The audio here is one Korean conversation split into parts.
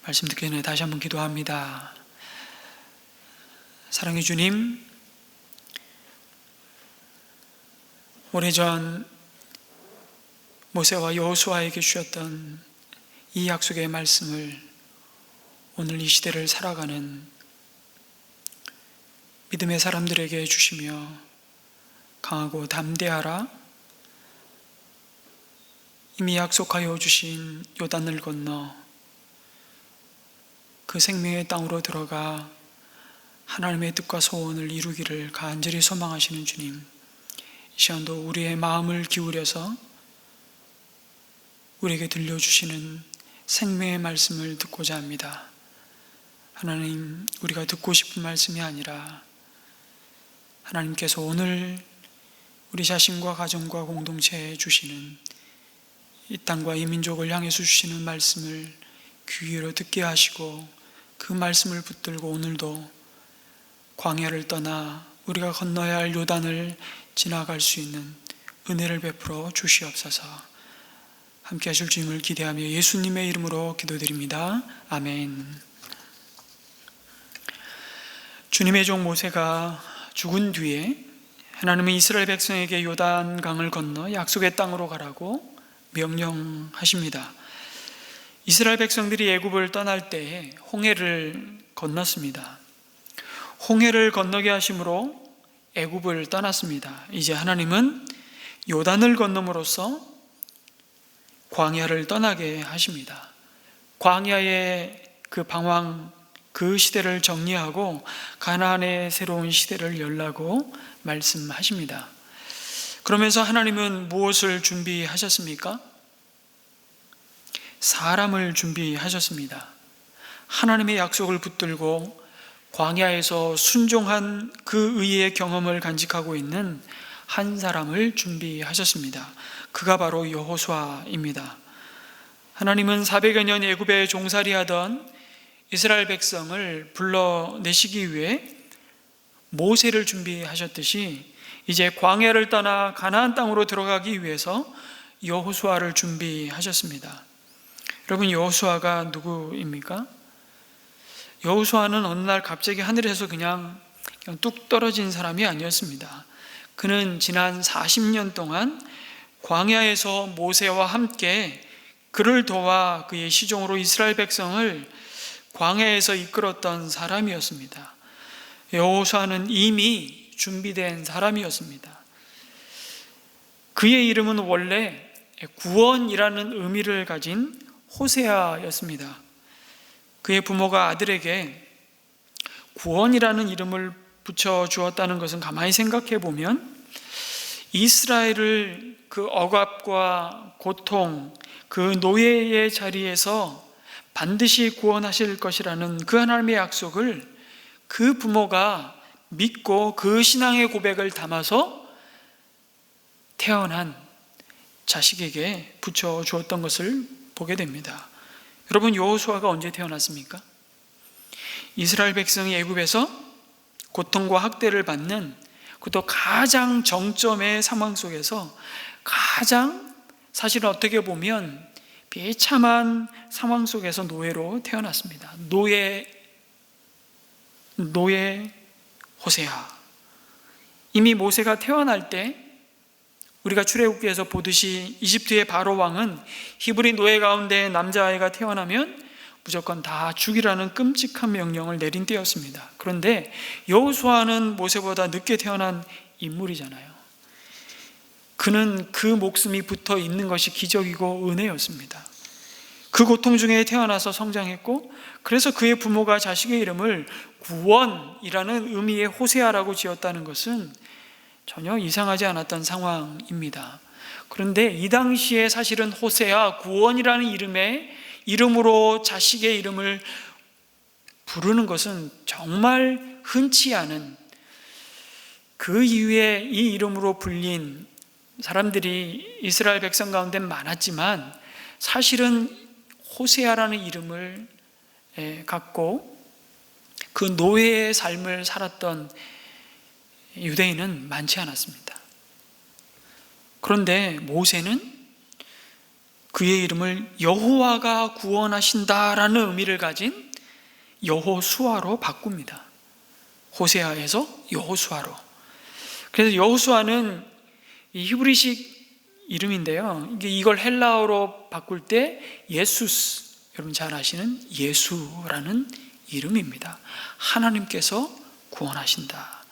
말씀 듣기 전에 다시 한번 기도합니다. 사랑의 주님, 오래전 모세와 여호수아에게 주셨던 이 약속의 말씀을 오늘 이 시대를 살아가는 믿음의 사람들에게 주시며 강하고 담대하라, 이미 약속하여 주신 요단을 건너 그 생명의 땅으로 들어가 하나님의 뜻과 소원을 이루기를 간절히 소망하시는 주님, 이 시간도 우리의 마음을 기울여서 우리에게 들려주시는 생명의 말씀을 듣고자 합니다. 하나님, 우리가 듣고 싶은 말씀이 아니라 하나님께서 오늘 우리 자신과 가정과 공동체에 주시는, 이 땅과 이 민족을 향해서 주시는 말씀을 귀로 듣게 하시고 그 말씀을 붙들고 오늘도 광야를 떠나 우리가 건너야 할 요단을 지나갈 수 있는 은혜를 베풀어 주시옵소서. 함께 하실 주님을 기대하며 예수님의 이름으로 기도드립니다. 아멘. 주님의 종 모세가 죽은 뒤에 하나님은 이스라엘 백성에게 요단강을 건너 약속의 땅으로 가라고 명령하십니다. 이스라엘 백성들이 애굽을 떠날 때에 홍해를 건넜습니다. 홍해를 건너게 하심으로 애굽을 떠났습니다. 이제 하나님은 요단을 건너므로써 광야를 떠나게 하십니다. 광야의 그 방황, 그 시대를 정리하고 가나안의 새로운 시대를 열라고 말씀하십니다. 그러면서 하나님은 무엇을 준비하셨습니까? 사람을 준비하셨습니다. 하나님의 약속을 붙들고 광야에서 순종한 그 의의 경험을 간직하고 있는 한 사람을 준비하셨습니다. 그가 바로 여호수아입니다. 하나님은 400여 년 애굽에 종살이하던 이스라엘 백성을 불러내시기 위해 모세를 준비하셨듯이 이제 광야를 떠나 가나안 땅으로 들어가기 위해서 여호수아를 준비하셨습니다. 여러분, 여호수아가 누구입니까? 여호수아는 어느 날 갑자기 하늘에서 그냥 뚝 떨어진 사람이 아니었습니다. 그는 지난 40년 동안 광야에서 모세와 함께 그를 도와 그의 시종으로 이스라엘 백성을 광야에서 이끌었던 사람이었습니다. 여호수아는 이미 준비된 사람이었습니다. 그의 이름은 원래 구원이라는 의미를 가진 호세아였습니다. 그의 부모가 아들에게 구원이라는 이름을 붙여주었다는 것은 가만히 생각해 보면 이스라엘을 그 억압과 고통, 그 노예의 자리에서 반드시 구원하실 것이라는 그 하나님의 약속을 그 부모가 믿고 그 신앙의 고백을 담아서 태어난 자식에게 붙여주었던 것을 보게 됩니다. 여러분, 여호수아가 언제 태어났습니까? 이스라엘 백성이 애굽에서 고통과 학대를 받는, 그것도 가장 정점의 상황 속에서 가장 사실은 어떻게 보면 비참한 상황 속에서 노예로 태어났습니다. 노예 호세아. 이미 모세가 태어날 때 우리가 출애굽기에서 보듯이 이집트의 바로 왕은 히브리 노예 가운데 남자아이가 태어나면 무조건 다 죽이라는 끔찍한 명령을 내린 때였습니다. 그런데 여호수아는 모세보다 늦게 태어난 인물이잖아요. 그는 그 목숨이 붙어 있는 것이 기적이고 은혜였습니다. 그 고통 중에 태어나서 성장했고, 그래서 그의 부모가 자식의 이름을 구원이라는 의미의 호세아라고 지었다는 것은 전혀 이상하지 않았던 상황입니다. 그런데 이 당시에 사실은 호세아, 구원이라는 이름으로 자식의 이름을 부르는 것은 정말 흔치 않은, 그 이후에 이 이름으로 불린 사람들이 이스라엘 백성 가운데 많았지만 사실은 호세아라는 이름을 갖고 그 노예의 삶을 살았던 유대인은 많지 않았습니다. 그런데 모세는 그의 이름을 여호와가 구원하신다라는 의미를 가진 여호수아로 바꿉니다. 호세아에서 여호수아로. 그래서 여호수아는 이 히브리식 이름인데요, 이걸 헬라어로 바꿀 때 예수스, 여러분 잘 아시는 예수라는 이름입니다. 하나님께서 구원하신다.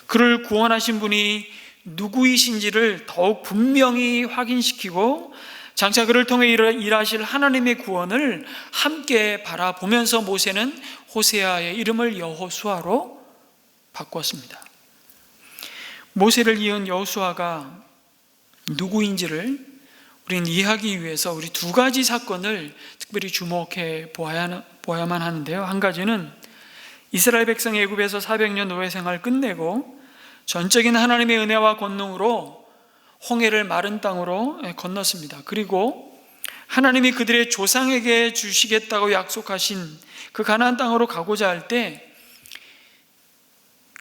그를 구원하신 분이 누구이신지를 더욱 분명히 확인시키고 장차 그를 통해 일하실 하나님의 구원을 함께 바라보면서 모세는 호세아의 이름을 여호수아로 바꿨습니다. 모세를 이은 여호수아가 누구인지를 우리는 이해하기 위해서 우리 두 가지 사건을 특별히 주목해 보아야만 하는데요. 한 가지는 이스라엘 백성이 애굽에서 400년 노예 생활을 끝내고 전적인 하나님의 은혜와 권능으로 홍해를 마른 땅으로 건넜습니다. 그리고 하나님이 그들의 조상에게 주시겠다고 약속하신 그 가나안 땅으로 가고자 할 때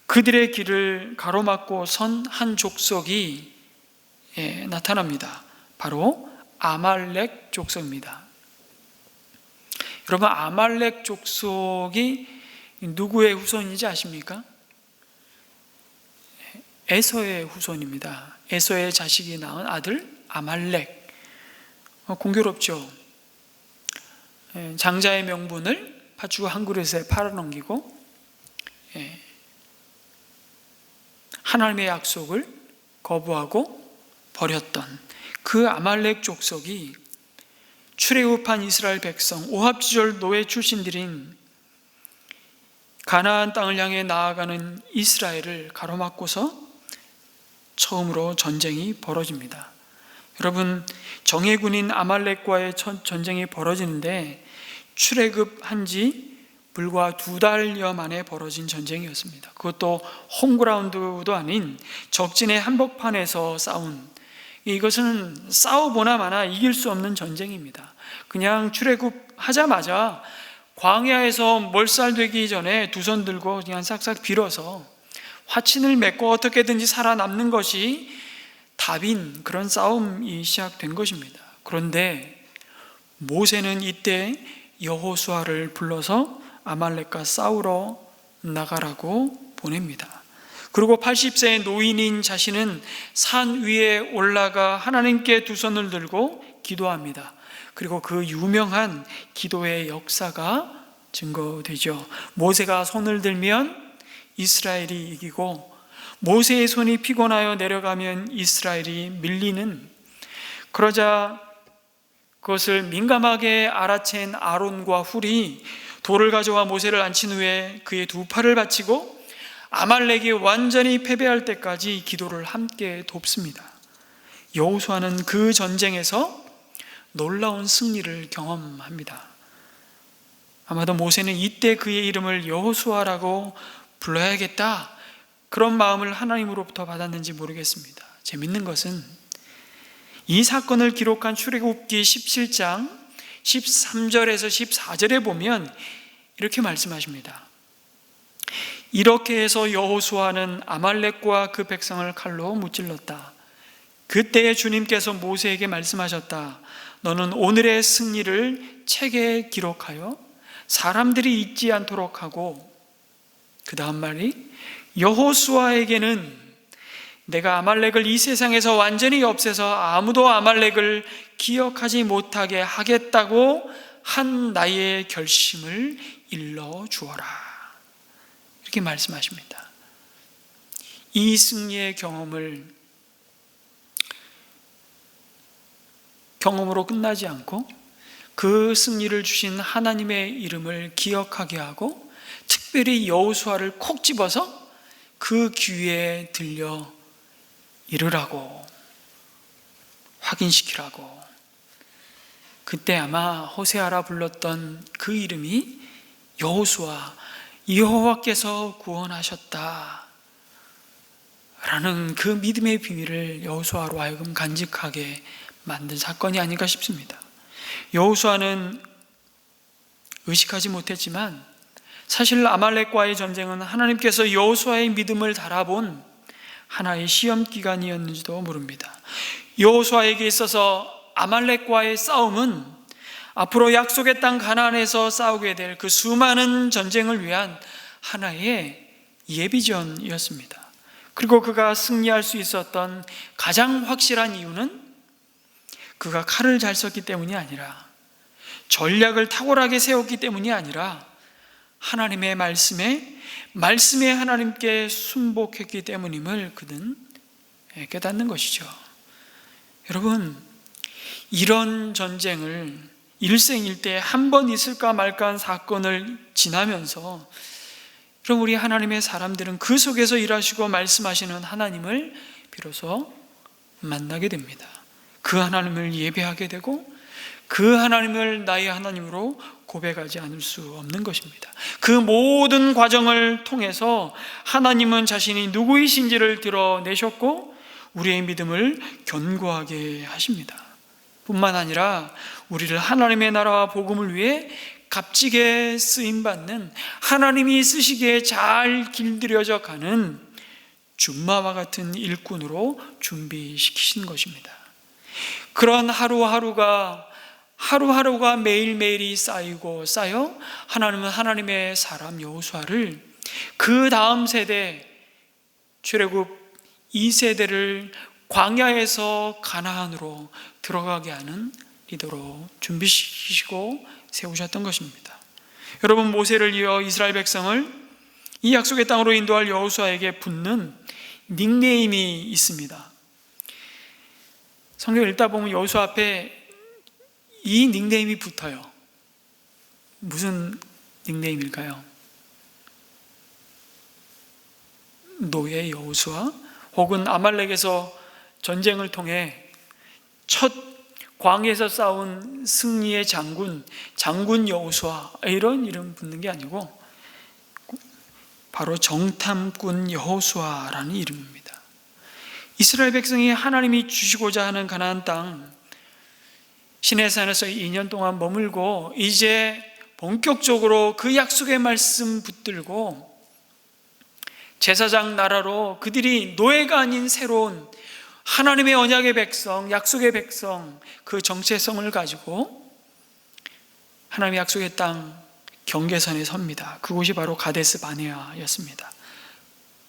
그들의 길을 가로막고 선 한 족속이 나타납니다. 바로 아말렉 족속입니다. 여러분, 아말렉 족속이 누구의 후손인지 아십니까? 에서의 후손입니다. 에서의 자식이 낳은 아들 아말렉. 공교롭죠. 장자의 명분을 팥죽 한 그릇에 팔아넘기고 하나님의 약속을 거부하고 버렸던 그 아말렉 족속이 출애굽한 이스라엘 백성, 오합지졸 노예 출신들인 가나안 땅을 향해 나아가는 이스라엘을 가로막고서 처음으로 전쟁이 벌어집니다. 여러분, 정예군인 아말렉과의 전쟁이 벌어지는데 출애굽한 지 불과 2달여 만에 벌어진 전쟁이었습니다. 그것도 홈그라운드도 아닌 적진의 한복판에서 싸운, 이것은 싸워보나 마나 이길 수 없는 전쟁입니다. 그냥 출애굽하자마자 광야에서 몰살되기 전에 두 손 들고 그냥 싹싹 빌어서 화친을 맺고 어떻게든지 살아남는 것이 답인 그런 싸움이 시작된 것입니다. 그런데 모세는 이때 여호수아를 불러서 아말렉과 싸우러 나가라고 보냅니다. 그리고 80세의 노인인 자신은 산 위에 올라가 하나님께 두 손을 들고 기도합니다. 그리고 그 유명한 기도의 역사가 증거되죠. 모세가 손을 들면 이스라엘이 이기고 모세의 손이 피곤하여 내려가면 이스라엘이 밀리는, 그러자 그것을 민감하게 알아챈 아론과 훌이 돌을 가져와 모세를 앉힌 후에 그의 두 팔을 받치고 아말렉이 완전히 패배할 때까지 기도를 함께 돕습니다. 여호수아는 그 전쟁에서 놀라운 승리를 경험합니다. 아마도 모세는 이때 그의 이름을 여호수아라고 불러야겠다, 그런 마음을 하나님으로부터 받았는지 모르겠습니다. 재밌는 것은 이 사건을 기록한 출애굽기 17장 13절에서 14절에 보면 이렇게 말씀하십니다. 이렇게 해서 여호수아는 아말렉과 그 백성을 칼로 무찔렀다. 그때에 주님께서 모세에게 말씀하셨다. 너는 오늘의 승리를 책에 기록하여 사람들이 잊지 않도록 하고, 그 다음 말이 여호수아에게는 내가 아말렉을 이 세상에서 완전히 없애서 아무도 아말렉을 기억하지 못하게 하겠다고 한 나의 결심을 일러 주어라, 이렇게 말씀하십니다. 이 승리의 경험으로 끝나지 않고 그 승리를 주신 하나님의 이름을 기억하게 하고, 특별히 여호수아를 콕 집어서 그 귀에 들려 이르라고, 확인시키라고. 그때 아마 호세아라 불렀던 그 이름이 여호수아, 여호와께서 구원하셨다 라는 그 믿음의 비밀을 여호수아로 하여금 간직하게 만든 사건이 아닌가 싶습니다. 여호수아는 의식하지 못했지만 사실 아말렉과의 전쟁은 하나님께서 여호수아의 믿음을 달아본 하나의 시험 기간이었는지도 모릅니다. 여호수아에게 있어서 아말렉과의 싸움은 앞으로 약속의 땅 가나안에서 싸우게 될 그 수많은 전쟁을 위한 하나의 예비전이었습니다. 그리고 그가 승리할 수 있었던 가장 확실한 이유는 그가 칼을 잘 썼기 때문이 아니라, 전략을 탁월하게 세웠기 때문이 아니라, 하나님의 말씀에 하나님께 순복했기 때문임을 그는 깨닫는 것이죠. 여러분, 이런 전쟁을 일생일대 한 번 있을까 말까 한 사건을 지나면서, 그럼 우리 하나님의 사람들은 그 속에서 일하시고 말씀하시는 하나님을 비로소 만나게 됩니다. 그 하나님을 예배하게 되고 그 하나님을 나의 하나님으로 고백하지 않을 수 없는 것입니다. 그 모든 과정을 통해서 하나님은 자신이 누구이신지를 드러내셨고 우리의 믿음을 견고하게 하십니다. 뿐만 아니라 우리를 하나님의 나라와 복음을 위해 값지게 쓰임받는, 하나님이 쓰시기에 잘 길들여져 가는 준마와 같은 일꾼으로 준비시키신 것입니다. 그런 하루하루가 매일매일이 쌓여 하나님은 하나님의 사람 여호수아를 그 다음 세대, 출애굽 2세대를 광야에서 가나안으로 들어가게 하는 리더로 준비시키시고 세우셨던 것입니다. 여러분, 모세를 이어 이스라엘 백성을 이 약속의 땅으로 인도할 여호수아에게 붙는 닉네임이 있습니다. 성경 읽다 보면 여호수아 앞에 이 닉네임이 붙어요. 무슨 닉네임일까요? 노예 여호수아, 혹은 아말렉에서 전쟁을 통해 첫 광야에서 싸운 승리의 장군 여호수아, 이런 이름 붙는 게 아니고 바로 정탐꾼 여호수아라는 이름입니다. 이스라엘 백성이 하나님이 주시고자 하는 가나안 땅 시내산에서 2년 동안 머물고 이제 본격적으로 그 약속의 말씀 붙들고 제사장 나라로 그들이 노예가 아닌 새로운 하나님의 언약의 백성, 약속의 백성, 그 정체성을 가지고 하나님의 약속의 땅 경계선에 섭니다. 그곳이 바로 가데스 바네아였습니다.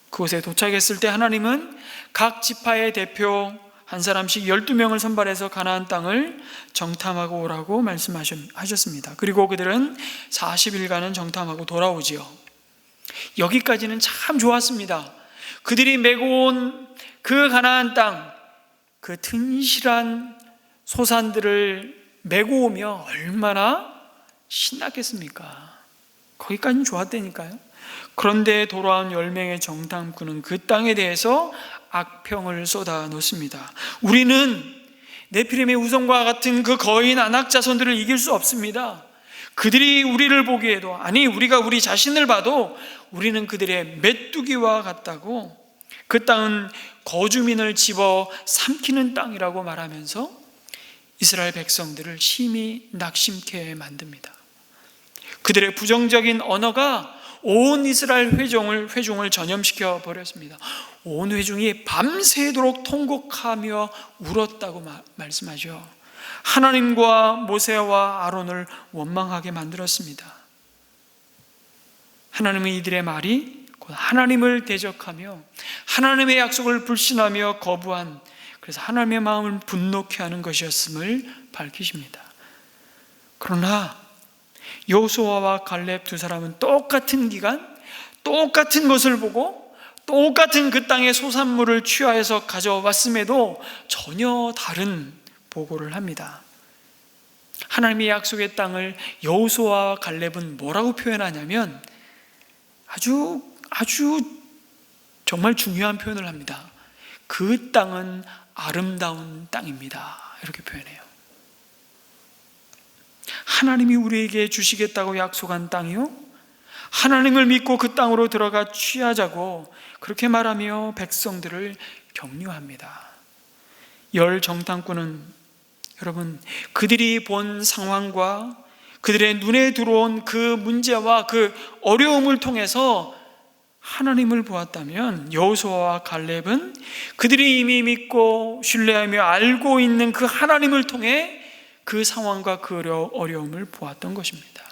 그곳에 도착했을 때 하나님은 각 지파의 대표 한 사람씩 12명을 선발해서 가나안 땅을 정탐하고 오라고 말씀하셨습니다. 그리고 그들은 40일간은 정탐하고 돌아오지요. 여기까지는 참 좋았습니다. 그들이 메고 온 그 가나안 땅, 그 튼실한 소산들을 메고 오며 얼마나 신났겠습니까? 거기까지는 좋았다니까요. 그런데 돌아온 10명의 정탐꾼은 그 땅에 대해서 악평을 쏟아 놓습니다. 우리는 네피림의 우성과 같은 그 거인 아낙 자손들을 이길 수 없습니다. 그들이 우리를 보기에도, 아니 우리가 우리 자신을 봐도 우리는 그들의 메뚜기와 같다고, 그 땅은 거주민을 집어 삼키는 땅이라고 말하면서 이스라엘 백성들을 심히 낙심케 만듭니다. 그들의 부정적인 언어가 온 이스라엘 회중을 전염시켜 버렸습니다. 온 회중이 밤새도록 통곡하며 울었다고 말씀하죠. 하나님과 모세와 아론을 원망하게 만들었습니다. 하나님은 이들의 말이 곧 하나님을 대적하며 하나님의 약속을 불신하며 거부한, 그래서 하나님의 마음을 분노케 하는 것이었음을 밝히십니다. 그러나 여호수아와 갈렙 두 사람은 똑같은 기간, 똑같은 것을 보고 똑같은 그 땅의 소산물을 취하해서 가져왔음에도 전혀 다른 보고를 합니다. 하나님의 약속의 땅을 여호수아와 갈렙은 뭐라고 표현하냐면 아주 정말 중요한 표현을 합니다. 그 땅은 아름다운 땅입니다. 이렇게 표현해요. 하나님이 우리에게 주시겠다고 약속한 땅이요, 하나님을 믿고 그 땅으로 들어가 취하자고 그렇게 말하며 백성들을 격려합니다. 열 정탐꾼은 여러분, 그들이 본 상황과 그들의 눈에 들어온 그 문제와 그 어려움을 통해서 하나님을 보았다면 여호수아와 갈렙은 그들이 이미 믿고 신뢰하며 알고 있는 그 하나님을 통해 그 상황과 그 어려움을 보았던 것입니다.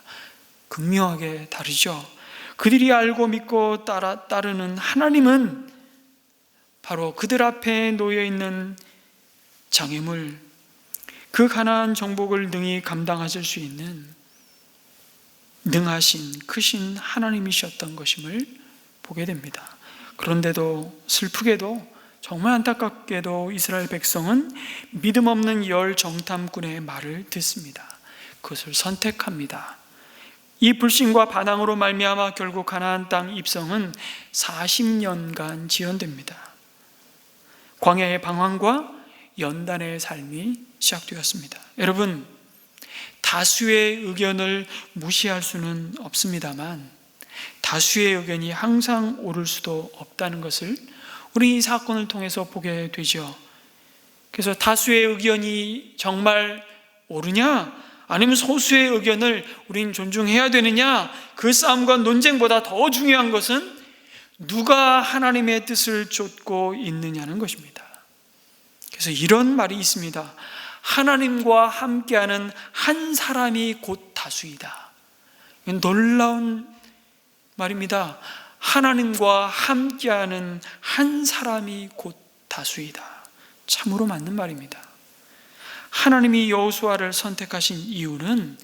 극명하게 다르죠. 그들이 알고 믿고 따르는 하나님은 바로 그들 앞에 놓여 있는 장애물, 그 가나안 정복을 능히 감당하실 수 있는 능하신 크신 하나님이셨던 것임을 보게 됩니다. 그런데도 슬프게도 정말 안타깝게도 이스라엘 백성은 믿음 없는 열 정탐꾼의 말을 듣습니다. 그것을 선택합니다. 이 불신과 반항으로 말미암아 결국 가나안 땅 입성은 40년간 지연됩니다. 광야의 방황과 연단의 삶이 시작되었습니다. 여러분, 다수의 의견을 무시할 수는 없습니다만 다수의 의견이 항상 옳을 수도 없다는 것을 우리 이 사건을 통해서 보게 되죠. 그래서 다수의 의견이 정말 옳으냐 아니면 소수의 의견을 우린 존중해야 되느냐, 그 싸움과 논쟁보다 더 중요한 것은 누가 하나님의 뜻을 쫓고 있느냐는 것입니다. 그래서 이런 말이 있습니다. 하나님과 함께하는 한 사람이 곧 다수이다. 놀라운 말입니다. 하나님과 함께하는 한 사람이 곧 다수이다. 참으로 맞는 말입니다. 하나님이 여호수아를 선택하신 이유는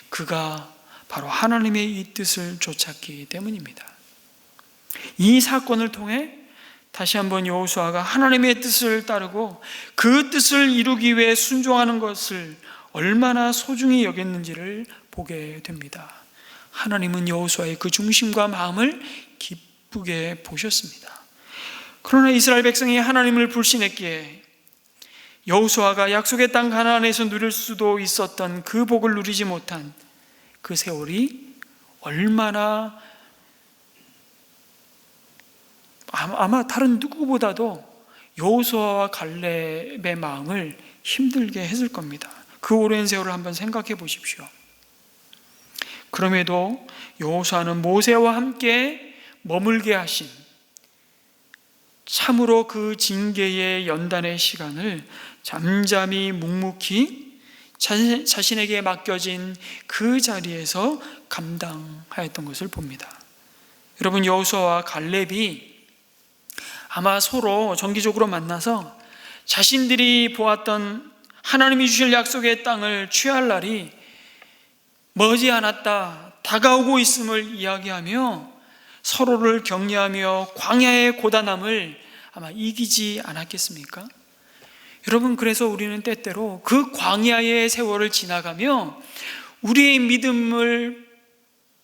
그가 바로 하나님의 이 뜻을 쫓았기 때문입니다. 이 사건을 통해 다시 한번 여호수아가 하나님의 뜻을 따르고 그 뜻을 이루기 위해 순종하는 것을 얼마나 소중히 여겼는지를 보게 됩니다. 하나님은 여호수아의 그 중심과 마음을 기쁘게 보셨습니다. 그러나 이스라엘 백성이 하나님을 불신했기에 여호수아가 약속의 땅 가나안에서 누릴 수도 있었던 그 복을 누리지 못한 그 세월이 얼마나 아마 다른 누구보다도 여호수아와 갈렙의 마음을 힘들게 했을 겁니다. 그 오랜 세월을 한번 생각해 보십시오. 그럼에도 여호수아는 모세와 함께 머물게 하신 참으로 그 징계의 연단의 시간을 잠잠히 묵묵히 자신에게 맡겨진 그 자리에서 감당하였던 것을 봅니다. 여러분, 여호수아와 갈렙이 아마 서로 정기적으로 만나서 자신들이 보았던 하나님이 주실 약속의 땅을 취할 날이 머지않았다, 다가오고 있음을 이야기하며 서로를 격려하며 광야의 고단함을 아마 이기지 않았겠습니까? 여러분, 그래서 우리는 때때로 그 광야의 세월을 지나가며 우리의 믿음을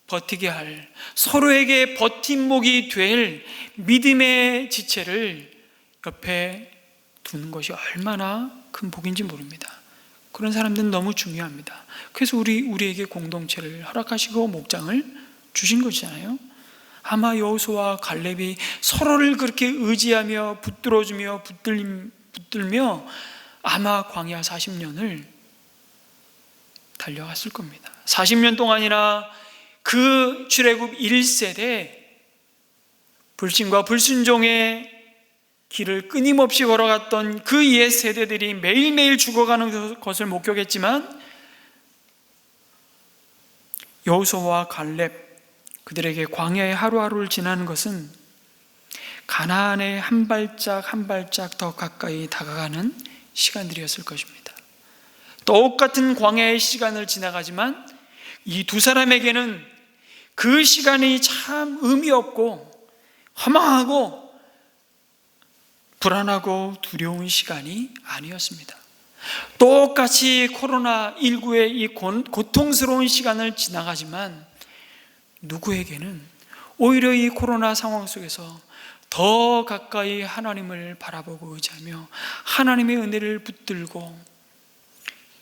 버티게 할, 서로에게 버팀목이 될 믿음의 지체를 옆에 두는 것이 얼마나 큰 복인지 모릅니다. 그런 사람들은 너무 중요합니다. 그래서 우리에게 공동체를 허락하시고 목장을 주신 것이잖아요. 아마 여호수아와 갈렙이 서로를 그렇게 의지하며 붙들어주며 붙들며 아마 광야 40년을 달려갔을 겁니다. 40년 동안이나 그 출애굽 1세대 불신과 불순종의 길을 끊임없이 걸어갔던 그 옛 세대들이 매일매일 죽어가는 것을 목격했지만 여호수아와 갈렙, 그들에게 광야의 하루하루를 지나는 것은 가나안에 한 발짝 한 발짝 더 가까이 다가가는 시간들이었을 것입니다. 똑같은 광야의 시간을 지나가지만 이 두 사람에게는 그 시간이 참 의미 없고 허망하고 불안하고 두려운 시간이 아니었습니다. 똑같이 코로나19의 이 고통스러운 시간을 지나가지만 누구에게는 오히려 이 코로나 상황 속에서 더 가까이 하나님을 바라보고 의지하며 하나님의 은혜를 붙들고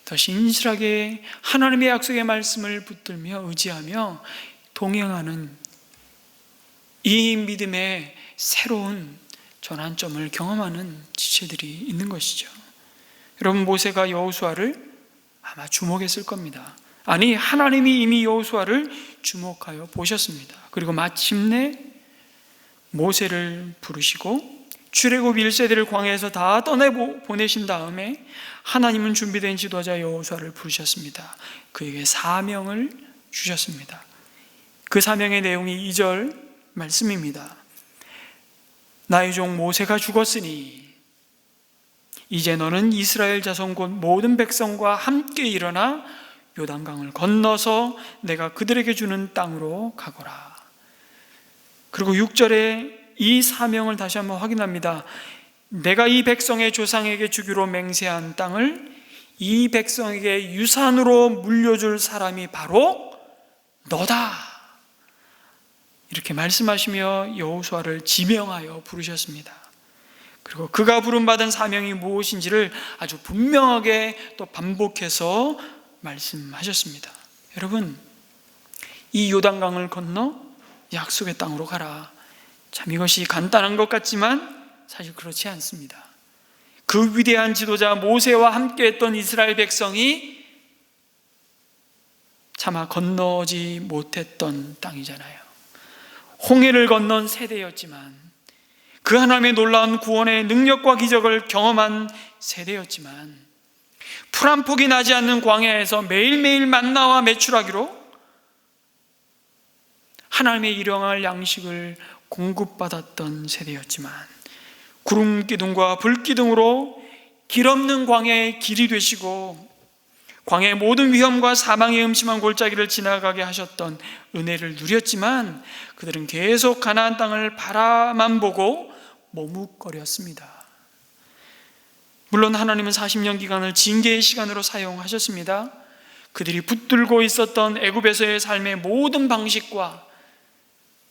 더 신실하게 하나님의 약속의 말씀을 붙들며 의지하며 동행하는 이 믿음의 새로운 전환점을 경험하는 지체들이 있는 것이죠. 여러분, 모세가 여호수아를 아마 주목했을 겁니다. 아니, 하나님이 이미 여호수아를 주목하여 보셨습니다. 그리고 마침내 모세를 부르시고 출애굽 1세대를 광야에서 다 떠내보내신 다음에 하나님은 준비된 지도자 여호수아를 부르셨습니다. 그에게 사명을 주셨습니다. 그 사명의 내용이 2절 말씀입니다. 나의 종 모세가 죽었으니 이제 너는 이스라엘 자손 곧 모든 백성과 함께 일어나 요단강을 건너서 내가 그들에게 주는 땅으로 가거라. 그리고 6절에 이 사명을 다시 한번 확인합니다. 내가 이 백성의 조상에게 주기로 맹세한 땅을 이 백성에게 유산으로 물려줄 사람이 바로 너다. 이렇게 말씀하시며 여호수아를 지명하여 부르셨습니다. 그리고 그가 부름받은 사명이 무엇인지를 아주 분명하게 또 반복해서 말씀하셨습니다. 여러분, 이 요단강을 건너 약속의 땅으로 가라. 참 이것이 간단한 것 같지만 사실 그렇지 않습니다. 그 위대한 지도자 모세와 함께 했던 이스라엘 백성이 차마 건너지 못했던 땅이잖아요. 홍해를 건넌 세대였지만, 그 하나님의 놀라운 구원의 능력과 기적을 경험한 세대였지만, 풀 한 폭이 나지 않는 광야에서 매일매일 만나와 메추라기로 하나님의 일용할 양식을 공급받았던 세대였지만, 구름 기둥과 불 기둥으로 길 없는 광야의 길이 되시고 광야의 모든 위험과 사망의 음침한 골짜기를 지나가게 하셨던 은혜를 누렸지만, 그들은 계속 가나안 땅을 바라만 보고 머뭇거렸습니다. 물론 하나님은 40년 기간을 징계의 시간으로 사용하셨습니다. 그들이 붙들고 있었던 애굽에서의 삶의 모든 방식과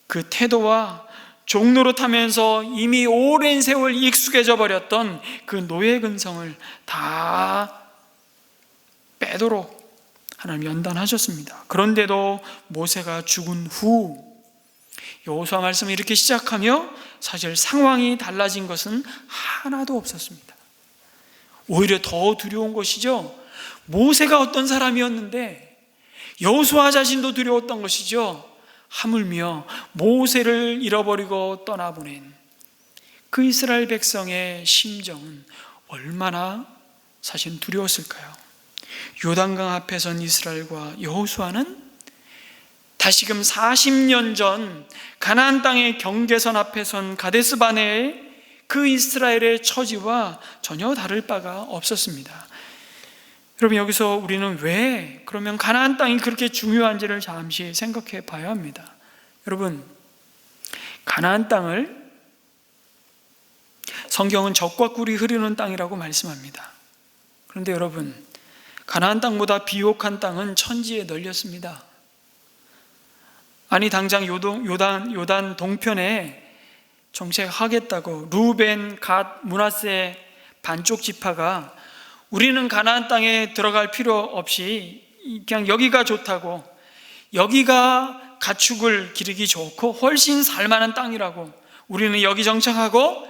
그 태도와 종노릇하면서 이미 오랜 세월 익숙해져 버렸던 그 노예 근성을 다 빼도록 하나님 연단하셨습니다. 그런데도 모세가 죽은 후 여호수아 말씀을 이렇게 시작하며 사실 상황이 달라진 것은 하나도 없었습니다. 오히려 더 두려운 것이죠. 모세가 어떤 사람이었는데 여호수아 자신도 두려웠던 것이죠. 하물며 모세를 잃어버리고 떠나보낸 그 이스라엘 백성의 심정은 얼마나 사실 두려웠을까요? 요단강 앞에 선 이스라엘과 여호수아는 다시금 40년 전 가나안 땅의 경계선 앞에 선 가데스 바네의 그 이스라엘의 처지와 전혀 다를 바가 없었습니다. 여러분, 여기서 우리는 왜 그러면 가나안 땅이 그렇게 중요한지를 잠시 생각해 봐야 합니다. 여러분, 가나안 땅을 성경은 젖과 꿀이 흐르는 땅이라고 말씀합니다. 그런데 여러분, 가나안 땅보다 비옥한 땅은 천지에 널렸습니다. 아니, 당장 요단 동편에 정착하겠다고 루벤, 갓, 므낫세 반쪽 지파가 우리는 가나안 땅에 들어갈 필요 없이 그냥 여기가 좋다고, 여기가 가축을 기르기 좋고 훨씬 살만한 땅이라고, 우리는 여기 정착하고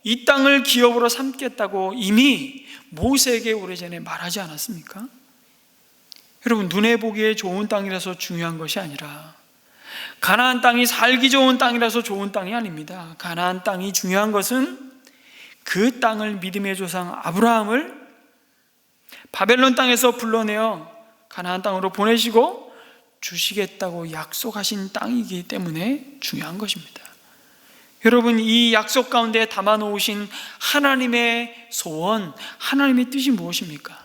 이 땅을 기업으로 삼겠다고 이미 모세에게 오래전에 말하지 않았습니까? 여러분, 눈에 보기에 좋은 땅이라서 중요한 것이 아니라, 가나안 땅이 살기 좋은 땅이라서 좋은 땅이 아닙니다. 가나안 땅이 중요한 것은 그 땅을 믿음의 조상 아브라함을 바벨론 땅에서 불러내어 가나안 땅으로 보내시고 주시겠다고 약속하신 땅이기 때문에 중요한 것입니다. 여러분, 이 약속 가운데 담아놓으신 하나님의 소원, 하나님의 뜻이 무엇입니까?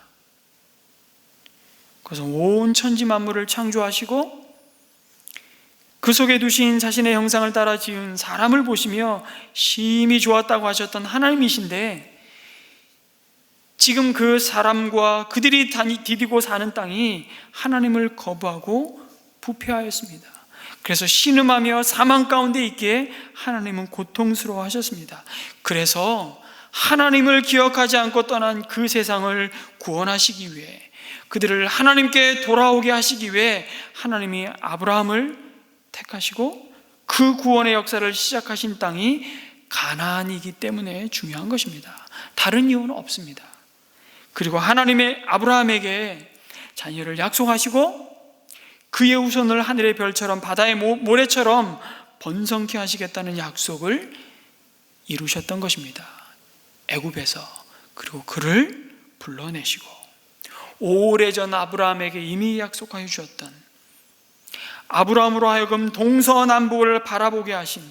그것은 온 천지 만물을 창조하시고 그 속에 두신 자신의 형상을 따라 지은 사람을 보시며 심히 좋았다고 하셨던 하나님이신데, 지금 그 사람과 그들이 디디고 사는 땅이 하나님을 거부하고 부패하였습니다. 그래서 신음하며 사망 가운데 있기에 하나님은 고통스러워 하셨습니다. 그래서 하나님을 기억하지 않고 떠난 그 세상을 구원하시기 위해, 그들을 하나님께 돌아오게 하시기 위해 하나님이 아브라함을 택하시고 그 구원의 역사를 시작하신 땅이 가나안이기 때문에 중요한 것입니다. 다른 이유는 없습니다. 그리고 하나님의 아브라함에게 자녀를 약속하시고 그의 후손을 하늘의 별처럼 바다의 모래처럼 번성케 하시겠다는 약속을 이루셨던 것입니다. 애굽에서. 그리고 그를 불러내시고 오래전 아브라함에게 이미 약속하여 주셨던, 아브라함으로 하여금 동서남북을 바라보게 하신,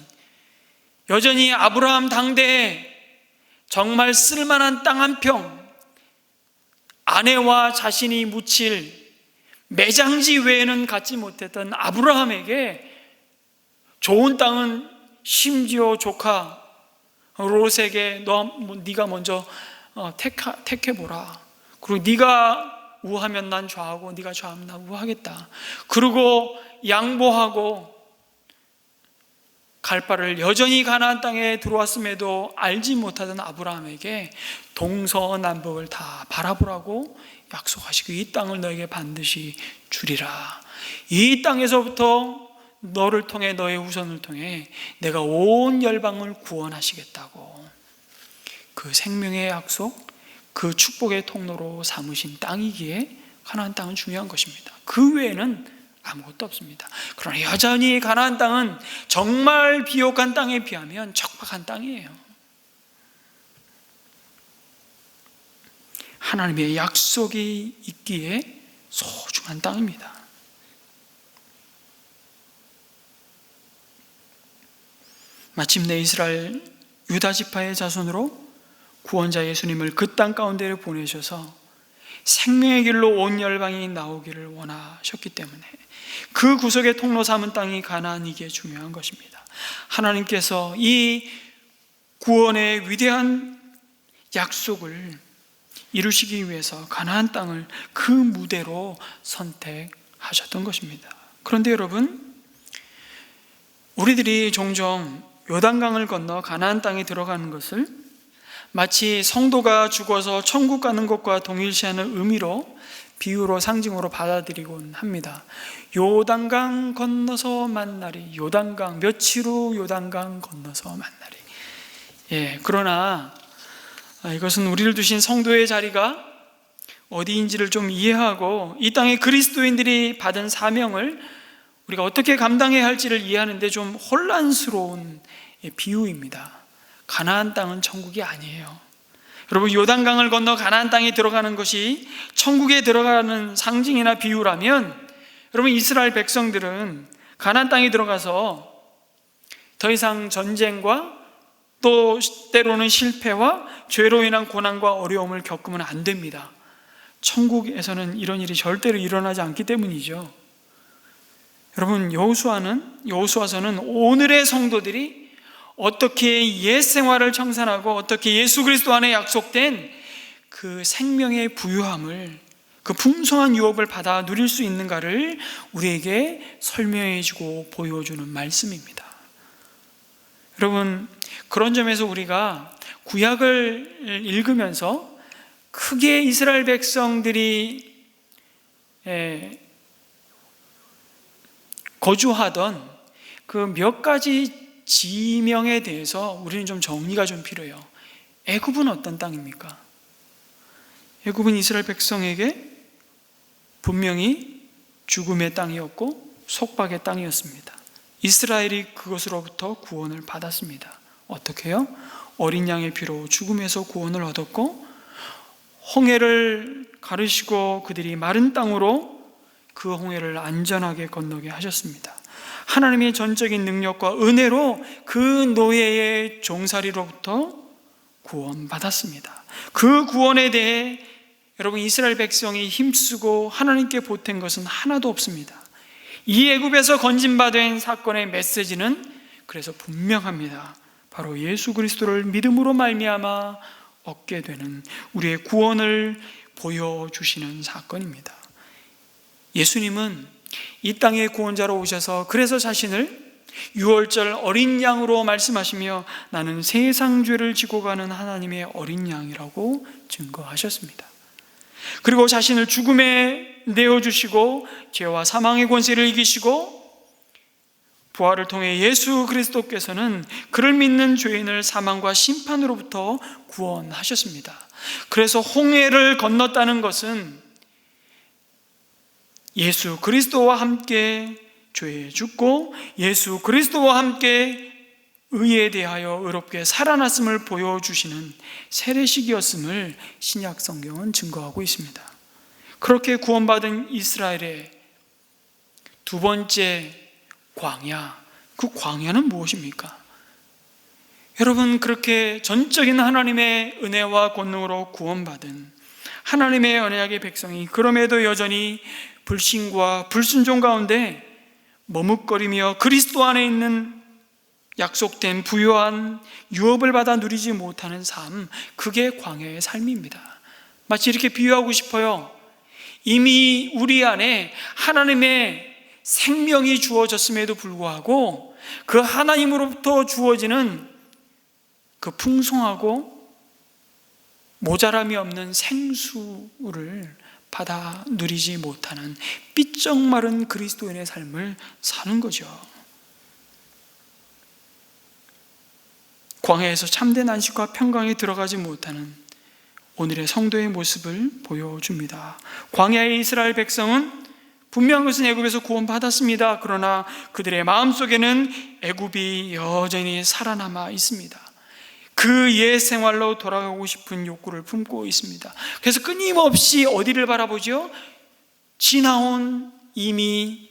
여전히 아브라함 당대에 정말 쓸만한 땅 한 평, 아내와 자신이 묻힐 매장지 외에는 갖지 못했던 아브라함에게 좋은 땅은 심지어 조카 롯에게 네가 먼저 택해보라. 그리고 네가 우하면 난 좌하고 네가 좌하면 난 우하겠다. 그리고 양보하고 갈 바를 여전히 가나안 땅에 들어왔음에도 알지 못하던 아브라함에게 동서남북을 다 바라보라고 약속하시고 이 땅을 너에게 반드시 주리라. 이 땅에서부터 너를 통해 너의 후손을 통해 내가 온 열방을 구원하시겠다고, 그 생명의 약속, 그 축복의 통로로 삼으신 땅이기에 가나안 땅은 중요한 것입니다. 그 외에는 아무것도 없습니다. 그러나 여전히 가나안 땅은 정말 비옥한 땅에 비하면 척박한 땅이에요. 하나님의 약속이 있기에 소중한 땅입니다. 마침내 이스라엘 유다 지파의 자손으로 구원자 예수님을 그 땅 가운데를 보내셔서 생명의 길로 온 열방이 나오기를 원하셨기 때문에 그 구속의 통로 삼은 땅이 가나안이기에 중요한 것입니다. 하나님께서 이 구원의 위대한 약속을 이루시기 위해서 가나안 땅을 그 무대로 선택하셨던 것입니다. 그런데 여러분, 우리들이 종종 요단강을 건너 가나안 땅에 들어가는 것을 마치 성도가 죽어서 천국 가는 것과 동일시하는 의미로, 비유로, 상징으로 받아들이곤 합니다. 요단강 건너서 만나리, 요단강 며칠 후 요단강 건너서 만나리. 그러나 이것은 우리를 두신 성도의 자리가 어디인지를 좀 이해하고 이 땅의 그리스도인들이 받은 사명을 우리가 어떻게 감당해야 할지를 이해하는데 좀 혼란스러운 비유입니다. 가나안 땅은 천국이 아니에요. 여러분, 요단강을 건너 가나안 땅에 들어가는 것이 천국에 들어가는 상징이나 비유라면, 여러분, 이스라엘 백성들은 가나안 땅에 들어가서 더 이상 전쟁과 또 때로는 실패와 죄로 인한 고난과 어려움을 겪으면 안 됩니다. 천국에서는 이런 일이 절대로 일어나지 않기 때문이죠. 여러분, 여호수아서는 오늘의 성도들이 어떻게 옛 생활을 청산하고 어떻게 예수 그리스도 안에 약속된 그 생명의 부유함을, 그 풍성한 유업을 받아 누릴 수 있는가를 우리에게 설명해 주고 보여주는 말씀입니다. 여러분, 그런 점에서 우리가 구약을 읽으면서 크게 이스라엘 백성들이 거주하던 그 몇 가지 지명에 대해서 우리는 좀 정리가 좀 필요해요. 애굽은 어떤 땅입니까? 애굽은 이스라엘 백성에게 분명히 죽음의 땅이었고 속박의 땅이었습니다. 이스라엘이 그것으로부터 구원을 받았습니다. 어떻게 해요? 어린 양의 피로 죽음에서 구원을 얻었고, 홍해를 가르시고 그들이 마른 땅으로 그 홍해를 안전하게 건너게 하셨습니다. 하나님의 전적인 능력과 은혜로 그 노예의 종살이로부터 구원받았습니다. 그 구원에 대해 여러분, 이스라엘 백성이 힘쓰고 하나님께 보탠 것은 하나도 없습니다. 이 애굽에서 건진받은 사건의 메시지는 그래서 분명합니다. 바로 예수 그리스도를 믿음으로 말미암아 얻게 되는 우리의 구원을 보여주시는 사건입니다. 예수님은 이 땅의 구원자로 오셔서 그래서 자신을 유월절 어린 양으로 말씀하시며 나는 세상 죄를 지고 가는 하나님의 어린 양이라고 증거하셨습니다. 그리고 자신을 죽음에 내어주시고 죄와 사망의 권세를 이기시고 부활을 통해 예수 그리스도께서는 그를 믿는 죄인을 사망과 심판으로부터 구원하셨습니다. 그래서 홍해를 건넜다는 것은 예수 그리스도와 함께 죄에 죽고 예수 그리스도와 함께 의에 대하여 의롭게 살아났음을 보여주시는 세례식이었음을 신약 성경은 증거하고 있습니다. 그렇게 구원받은 이스라엘의 두 번째 광야, 그 광야는 무엇입니까? 여러분, 그렇게 전적인 하나님의 은혜와 권능으로 구원받은 하나님의 언약의 백성이 그럼에도 여전히 불신과 불순종 가운데 머뭇거리며 그리스도 안에 있는 약속된 부요한 유업을 받아 누리지 못하는 삶, 그게 광야의 삶입니다. 마치 이렇게 비유하고 싶어요. 이미 우리 안에 하나님의 생명이 주어졌음에도 불구하고 그 하나님으로부터 주어지는 그 풍성하고 모자람이 없는 생수를 받아 누리지 못하는 삐쩍 마른 그리스도인의 삶을 사는 거죠. 광야에서 참된 안식과 평강에 들어가지 못하는 오늘의 성도의 모습을 보여줍니다. 광야의 이스라엘 백성은 분명한 것은 애굽에서 구원받았습니다. 그러나 그들의 마음속에는 애굽이 여전히 살아남아 있습니다. 그 옛 생활로 돌아가고 싶은 욕구를 품고 있습니다. 그래서 끊임없이 어디를 바라보죠? 지나온, 이미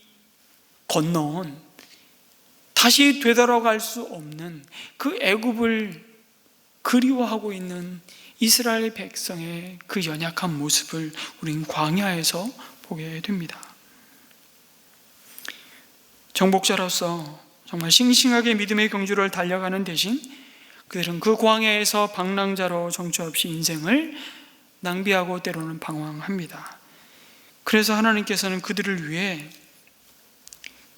건너온, 다시 되돌아갈 수 없는 그 애굽을 그리워하고 있는 이스라엘 백성의 그 연약한 모습을 우린 광야에서 보게 됩니다. 정복자로서 정말 싱싱하게 믿음의 경주를 달려가는 대신 그들은 그 광야에서 방랑자로 정처 없이 인생을 낭비하고 때로는 방황합니다. 그래서 하나님께서는 그들을 위해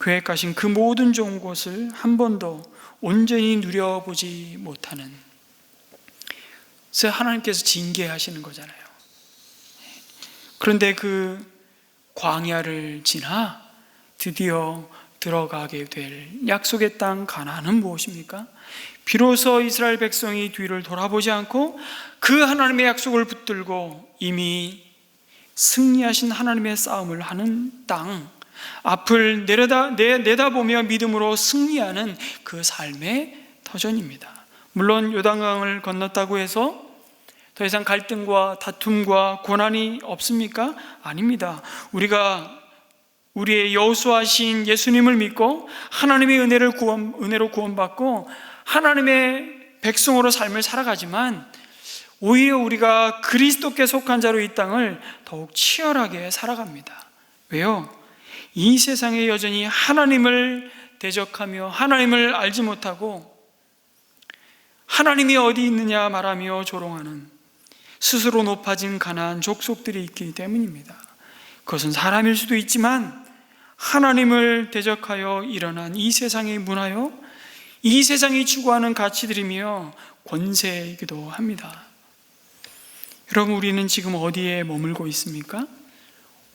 계획하신 그 모든 좋은 것을 한 번도 온전히 누려보지 못하는, 그래서 하나님께서 징계하시는 거잖아요. 그런데 그 광야를 지나 드디어 들어가게 될 약속의 땅 가나안은 무엇입니까? 비로소 이스라엘 백성이 뒤를 돌아보지 않고 그 하나님의 약속을 붙들고 이미 승리하신 하나님의 싸움을 하는 땅, 앞을 내다보며 믿음으로 승리하는 그 삶의 터전입니다. 물론 요단강을 건넜다고 해서 더 이상 갈등과 다툼과 고난이 없습니까? 아닙니다. 우리가 우리의 여호수아신 예수님을 믿고 하나님의 은혜로 구원받고 하나님의 백성으로 삶을 살아가지만 오히려 우리가 그리스도께 속한 자로 이 땅을 더욱 치열하게 살아갑니다. 왜요? 이 세상에 여전히 하나님을 대적하며 하나님을 알지 못하고 하나님이 어디 있느냐 말하며 조롱하는 스스로 높아진 가난한 족속들이 있기 때문입니다. 그것은 사람일 수도 있지만 하나님을 대적하여 일어난 이 세상의 문화요, 이 세상이 추구하는 가치들이며 권세이기도 합니다. 여러분, 우리는 지금 어디에 머물고 있습니까?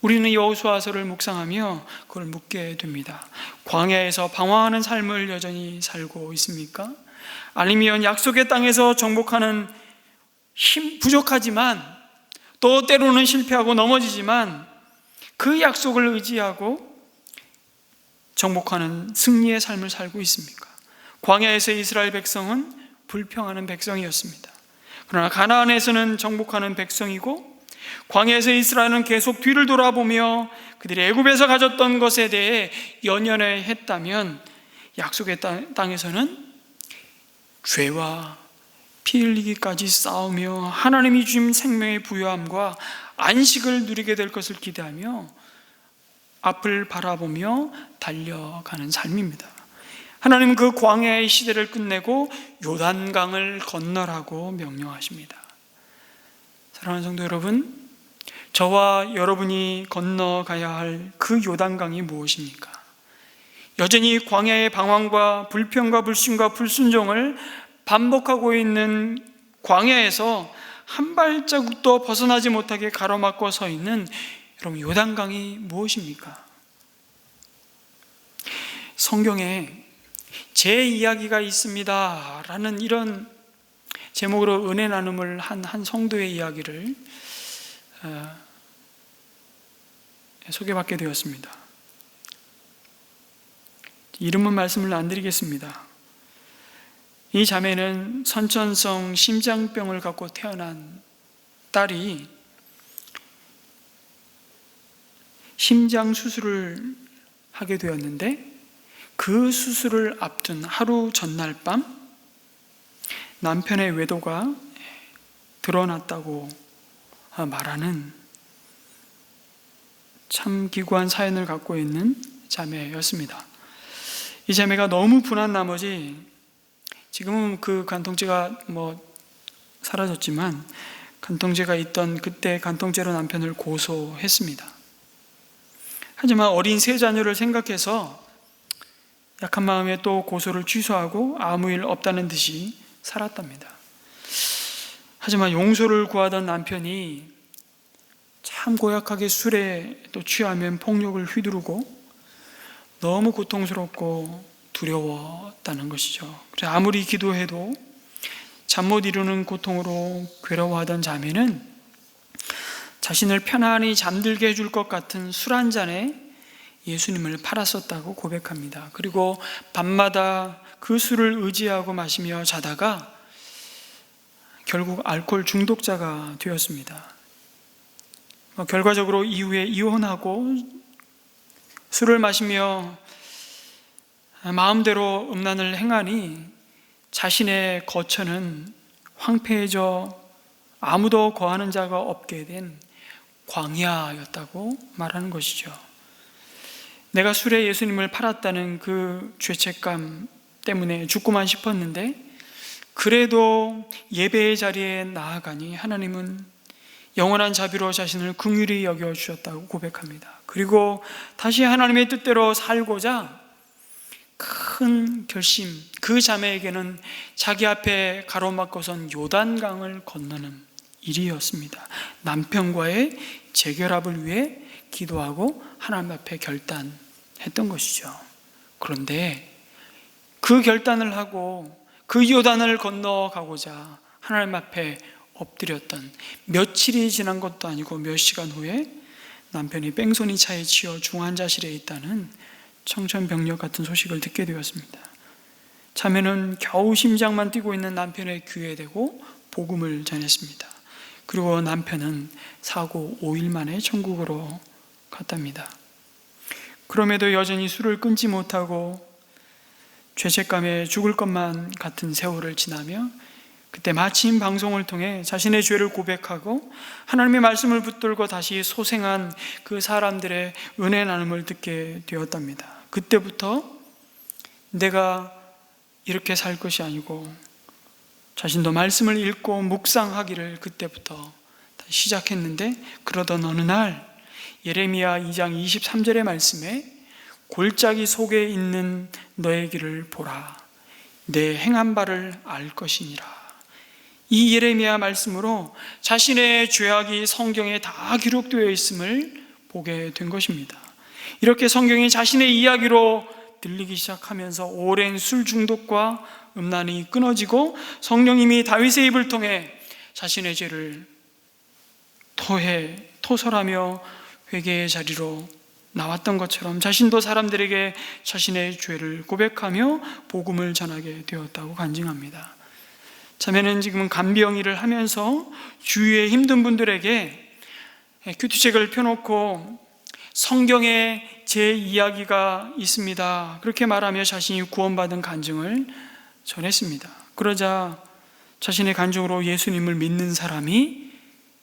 우리는 여호수아서를 묵상하며 그걸 묻게 됩니다. 광야에서 방황하는 삶을 여전히 살고 있습니까? 아니면 약속의 땅에서 정복하는 힘 부족하지만 또 때로는 실패하고 넘어지지만 그 약속을 의지하고 정복하는 승리의 삶을 살고 있습니까? 광야에서 이스라엘 백성은 불평하는 백성이었습니다. 그러나 가나안에서는 정복하는 백성이고, 광야에서 이스라엘은 계속 뒤를 돌아보며 그들이 애굽에서 가졌던 것에 대해 연연해했다면, 약속의 땅에서는 죄와 피 흘리기까지 싸우며 하나님이 주신 생명의 부요함과 안식을 누리게 될 것을 기대하며 앞을 바라보며 달려가는 삶입니다. 하나님은 그 광야의 시대를 끝내고 요단강을 건너라고 명령하십니다. 사랑하는 성도 여러분, 저와 여러분이 건너가야 할 그 요단강이 무엇입니까? 여전히 광야의 방황과 불평과 불신과 불순종을 반복하고 있는 광야에서 한 발자국도 벗어나지 못하게 가로막고 서 있는 여러분, 요단강이 무엇입니까? 성경에 제 이야기가 있습니다 라는 이런 제목으로 은혜 나눔을 한 성도의 이야기를 소개받게 되었습니다. 이름은 말씀을 안 드리겠습니다. 이 자매는 선천성 심장병을 갖고 태어난 딸이 심장 수술을 하게 되었는데, 그 수술을 앞둔 하루 전날 밤 남편의 외도가 드러났다고 말하는 참 기구한 사연을 갖고 있는 자매였습니다. 이 자매가 너무 분한 나머지, 지금은 그 간통죄가 사라졌지만 간통죄가 있던 그때 간통죄로 남편을 고소했습니다. 하지만 어린 세 자녀를 생각해서 약한 마음에 또 고소를 취소하고 아무 일 없다는 듯이 살았답니다. 하지만 용서를 구하던 남편이 참 고약하게 술에 또 취하면 폭력을 휘두르고 너무 고통스럽고 두려웠다는 것이죠. 그래서 아무리 기도해도 잠 못 이루는 고통으로 괴로워하던 자매는 자신을 편안히 잠들게 해줄 것 같은 술 한 잔에 예수님을 팔았었다고 고백합니다. 그리고 밤마다 그 술을 의지하고 마시며 자다가 결국 알코올 중독자가 되었습니다. 결과적으로 이후에 이혼하고 술을 마시며 마음대로 음란을 행하니 자신의 거처는 황폐해져 아무도 거하는 자가 없게 된 광야였다고 말하는 것이죠. 내가 술에 예수님을 팔았다는 그 죄책감 때문에 죽고만 싶었는데, 그래도 예배의 자리에 나아가니 하나님은 영원한 자비로 자신을 긍휼히 여겨주셨다고 고백합니다. 그리고 다시 하나님의 뜻대로 살고자 큰 결심, 그 자매에게는 자기 앞에 가로막고선 요단강을 건너는 일이었습니다. 남편과의 재결합을 위해 기도하고 하나님 앞에 결단했던 것이죠. 그런데 그 결단을 하고 그 요단을 건너가고자 하나님 앞에 엎드렸던 며칠이 지난 것도 아니고 몇 시간 후에 남편이 뺑소니 차에 치여 중환자실에 있다는 청천벽력 같은 소식을 듣게 되었습니다. 자매는 겨우 심장만 뛰고 있는 남편의 귀에 대고 복음을 전했습니다. 그리고 남편은 사고 5일 만에 천국으로 갔답니다. 그럼에도 여전히 술을 끊지 못하고 죄책감에 죽을 것만 같은 세월을 지나며 그때 마침 방송을 통해 자신의 죄를 고백하고 하나님의 말씀을 붙들고 다시 소생한 그 사람들의 은혜 나눔을 듣게 되었답니다. 그때부터 내가 이렇게 살 것이 아니고 자신도 말씀을 읽고 묵상하기를 그때부터 시작했는데, 그러던 어느 날 예레미야 2장 23절의 말씀에 골짜기 속에 있는 너의 길을 보라, 내 행한 바를 알 것이니라. 이 예레미야 말씀으로 자신의 죄악이 성경에 다 기록되어 있음을 보게 된 것입니다. 이렇게 성경이 자신의 이야기로 들리기 시작하면서 오랜 술 중독과 음란이 끊어지고 성령님이 다윗의 입을 통해 자신의 죄를 토설하며 회개의 자리로 나왔던 것처럼 자신도 사람들에게 자신의 죄를 고백하며 복음을 전하게 되었다고 간증합니다. 자매는 지금은 간병 일을 하면서 주위의 힘든 분들에게 큐티책을 펴놓고 성경에 제 이야기가 있습니다, 그렇게 말하며 자신이 구원받은 간증을 전했습니다. 그러자 자신의 간증으로 예수님을 믿는 사람이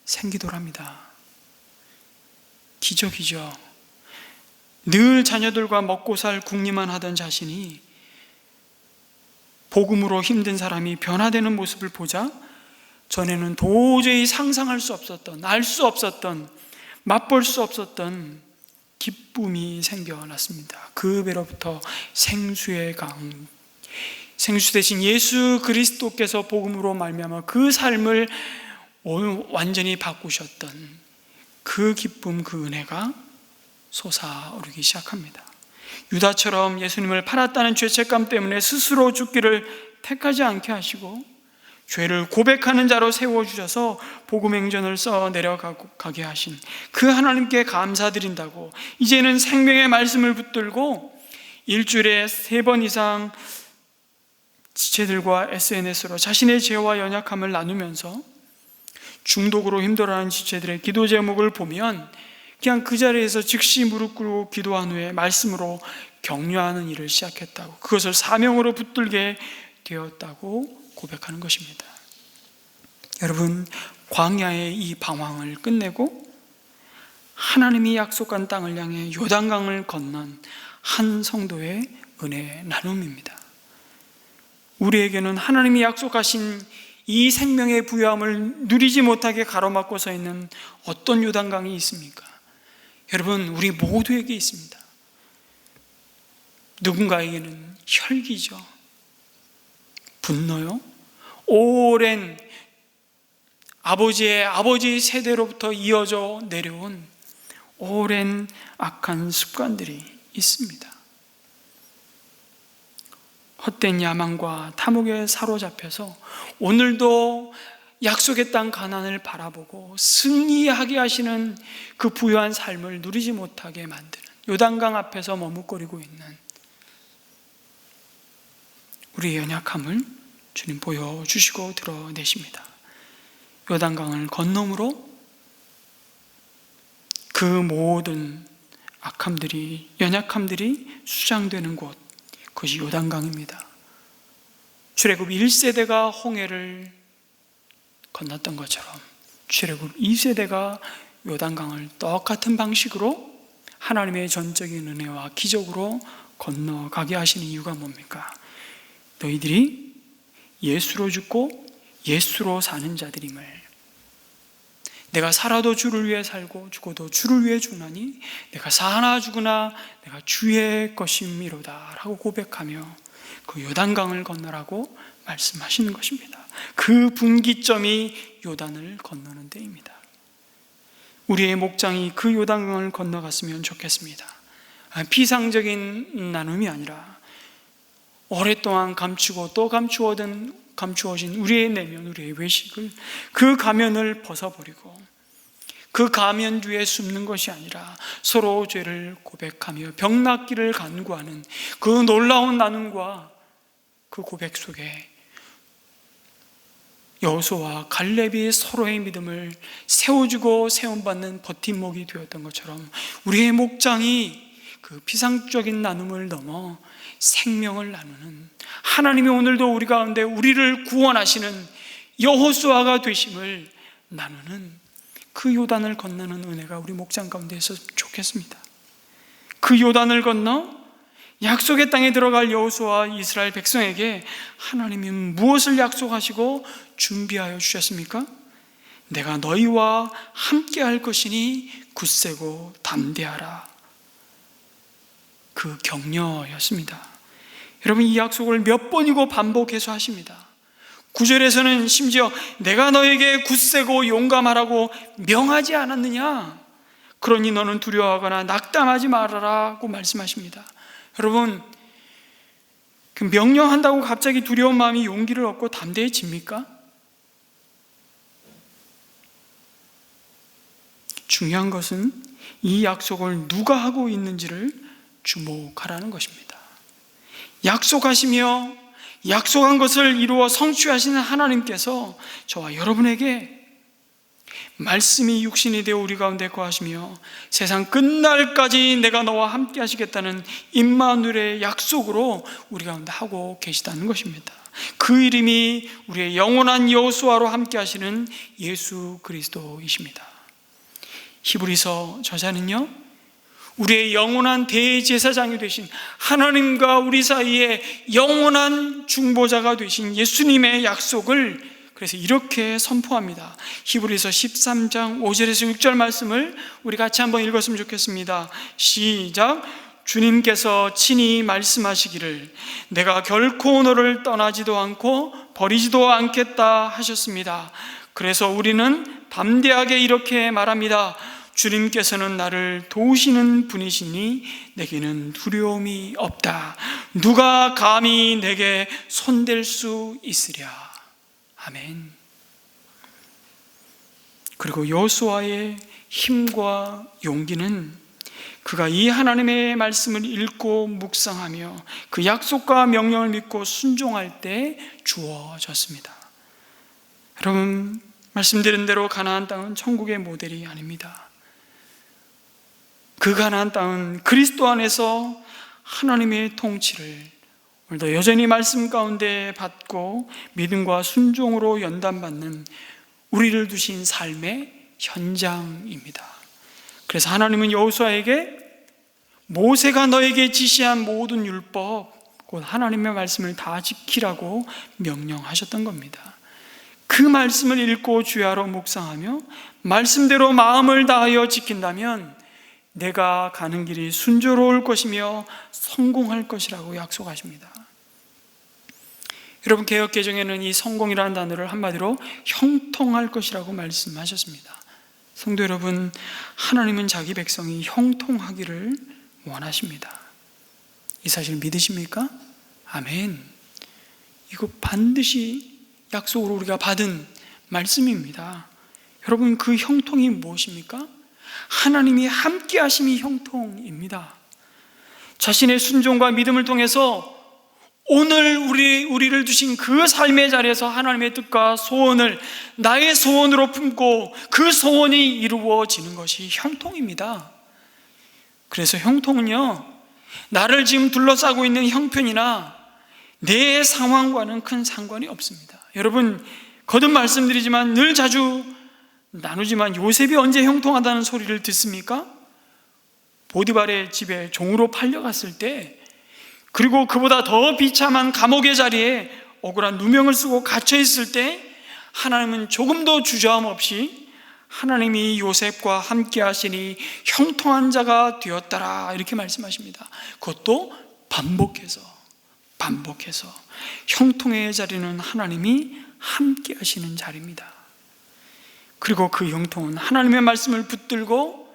생기더랍니다. 기적이죠. 늘 자녀들과 먹고 살 궁리만 하던 자신이 복음으로 힘든 사람이 변화되는 모습을 보자 전에는 도저히 상상할 수 없었던, 알 수 없었던, 맛볼 수 없었던 기쁨이 생겨났습니다. 그 배로부터 생수의 강, 생수 대신 예수 그리스도께서 복음으로 말미암아 그 삶을 완전히 바꾸셨던 그 기쁨, 그 은혜가 솟아오르기 시작합니다. 유다처럼 예수님을 팔았다는 죄책감 때문에 스스로 죽기를 택하지 않게 하시고 죄를 고백하는 자로 세워주셔서 복음 행전을 써 내려가게 하신 그 하나님께 감사드린다고 이제는 생명의 말씀을 붙들고 일주일에 3번 이상 지체들과 SNS로 자신의 죄와 연약함을 나누면서 중독으로 힘들어하는 지체들의 기도 제목을 보면 그냥 그 자리에서 즉시 무릎 꿇고 기도한 후에 말씀으로 격려하는 일을 시작했다고, 그것을 사명으로 붙들게 되었다고 고백하는 것입니다. 여러분, 광야의 이 방황을 끝내고 하나님이 약속한 땅을 향해 요단강을 건넌 한 성도의 은혜 나눔입니다. 우리에게는 하나님이 약속하신 이 생명의 부유함을 누리지 못하게 가로막고 서 있는 어떤 요단강이 있습니까? 여러분, 우리 모두에게 있습니다. 누군가에게는 혈기죠. 분노요. 오랜 아버지의 아버지 세대로부터 이어져 내려온 오랜 악한 습관들이 있습니다. 헛된 야망과 탐욕에 사로잡혀서 오늘도 약속의 땅 가나안을 바라보고 승리하게 하시는 그 부유한 삶을 누리지 못하게 만드는, 요단강 앞에서 머뭇거리고 있는 우리의 연약함을 주님 보여주시고 드러내십니다. 요단강을 건너므로 그 모든 악함들이, 연약함들이 수장되는 곳, 그것이 요단강입니다. 출애굽 1세대가 홍해를 건넜던 것처럼 출애굽 2세대가 요단강을 똑같은 방식으로 하나님의 전적인 은혜와 기적으로 건너가게 하시는 이유가 뭡니까? 너희들이 예수로 죽고 예수로 사는 자들임을, 내가 살아도 주를 위해 살고 죽어도 주를 위해 죽나니 내가 사나 죽으나 내가 주의 것임이로다 라고 고백하며 그 요단강을 건너라고 말씀하시는 것입니다. 그 분기점이 요단을 건너는 데입니다. 우리의 목장이 그 요단강을 건너갔으면 좋겠습니다. 피상적인 나눔이 아니라 오랫동안 감추고 또 감추어진 우리의 내면, 우리의 외식을, 그 가면을 벗어버리고 그 가면 뒤에 숨는 것이 아니라 서로 죄를 고백하며 병 낫기를 간구하는 그 놀라운 나눔과 그 고백 속에 여호수아와 갈렙이 서로의 믿음을 세워주고 세움받는 버팀목이 되었던 것처럼 우리의 목장이 그 피상적인 나눔을 넘어 생명을 나누는, 하나님이 오늘도 우리 가운데 우리를 구원하시는 여호수아가 되심을 나누는 그 요단을 건너는 은혜가 우리 목장 가운데 있어서 좋겠습니다. 그 요단을 건너 약속의 땅에 들어갈 여호수아와 이스라엘 백성에게 하나님이 무엇을 약속하시고 준비하여 주셨습니까? 내가 너희와 함께 할 것이니 굳세고 담대하라. 그 격려였습니다. 여러분, 이 약속을 몇 번이고 반복해서 하십니다. 9절에서는 심지어 내가 너에게 굳세고 용감하라고 명하지 않았느냐? 그러니 너는 두려워하거나 낙담하지 말아라고 말씀하십니다. 여러분, 그 명령한다고 갑자기 두려운 마음이 용기를 얻고 담대해집니까? 중요한 것은 이 약속을 누가 하고 있는지를 주목하라는 것입니다. 약속하시며 약속한 것을 이루어 성취하시는 하나님께서 저와 여러분에게 말씀이 육신이 되어 우리 가운데 거하시며 세상 끝날까지 내가 너와 함께 하시겠다는 임마누엘의 약속으로 우리 가운데 하고 계시다는 것입니다. 그 이름이 우리의 영원한 여호수아로 함께 하시는 예수 그리스도이십니다. 히브리서 저자는요, 우리의 영원한 대제사장이 되신 하나님과 우리 사이에 영원한 중보자가 되신 예수님의 약속을 그래서 이렇게 선포합니다. 히브리서 13장 5절에서 6절 말씀을 우리 같이 한번 읽었으면 좋겠습니다. 시작. 주님께서 친히 말씀하시기를 내가 결코 너를 떠나지도 않고 버리지도 않겠다 하셨습니다. 그래서 우리는 담대하게 이렇게 말합니다. 주님께서는 나를 도우시는 분이시니 내게는 두려움이 없다. 누가 감히 내게 손댈 수 있으랴. 아멘. 그리고 여호수아의 힘과 용기는 그가 이 하나님의 말씀을 읽고 묵상하며 그 약속과 명령을 믿고 순종할 때 주어졌습니다. 여러분, 말씀드린 대로 가나안 땅은 천국의 모델이 아닙니다. 그 가나안 땅은 그리스도 안에서 하나님의 통치를 오늘도 여전히 말씀 가운데 받고 믿음과 순종으로 연단받는 우리를 두신 삶의 현장입니다. 그래서 하나님은 여호수아에게 모세가 너에게 지시한 모든 율법, 곧 하나님의 말씀을 다 지키라고 명령하셨던 겁니다. 그 말씀을 읽고 주야로 묵상하며 말씀대로 마음을 다하여 지킨다면 내가 가는 길이 순조로울 것이며 성공할 것이라고 약속하십니다. 여러분, 개역개정에는 이 성공이라는 단어를 한마디로 형통할 것이라고 말씀하셨습니다. 성도 여러분, 하나님은 자기 백성이 형통하기를 원하십니다. 이 사실 믿으십니까? 아멘. 이거 반드시 약속으로 우리가 받은 말씀입니다. 여러분, 그 형통이 무엇입니까? 하나님이 함께 하심이 형통입니다. 자신의 순종과 믿음을 통해서 오늘 우리를 두신 그 삶의 자리에서 하나님의 뜻과 소원을 나의 소원으로 품고 그 소원이 이루어지는 것이 형통입니다. 그래서 형통은요, 나를 지금 둘러싸고 있는 형편이나 내 상황과는 큰 상관이 없습니다. 여러분, 거듭 말씀드리지만 늘 자주 나누지만 요셉이 언제 형통하다는 소리를 듣습니까? 보디발의 집에 종으로 팔려갔을 때, 그리고 그보다 더 비참한 감옥의 자리에 억울한 누명을 쓰고 갇혀 있을 때 하나님은 조금도 주저함 없이 하나님이 요셉과 함께 하시니 형통한 자가 되었더라 이렇게 말씀하십니다. 그것도 반복해서 형통의 자리는 하나님이 함께 하시는 자리입니다. 그리고 그 형통은 하나님의 말씀을 붙들고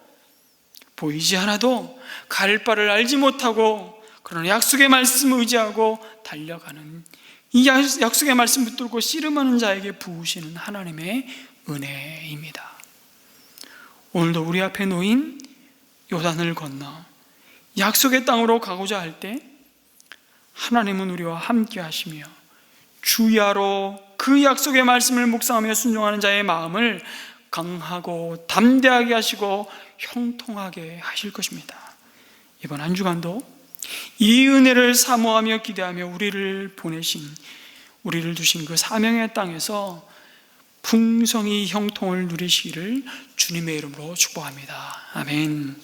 보이지 않아도 갈 바를 알지 못하고 그러나 약속의 말씀을 의지하고 달려가는, 이 약속의 말씀 붙들고 씨름하는 자에게 부으시는 하나님의 은혜입니다. 오늘도 우리 앞에 놓인 요단을 건너 약속의 땅으로 가고자 할 때 하나님은 우리와 함께 하시며 주야로 그 약속의 말씀을 묵상하며 순종하는 자의 마음을 강하고 담대하게 하시고 형통하게 하실 것입니다. 이번 한 주간도 이 은혜를 사모하며 기대하며 우리를 두신 그 사명의 땅에서 풍성히 형통을 누리시기를 주님의 이름으로 축복합니다. 아멘.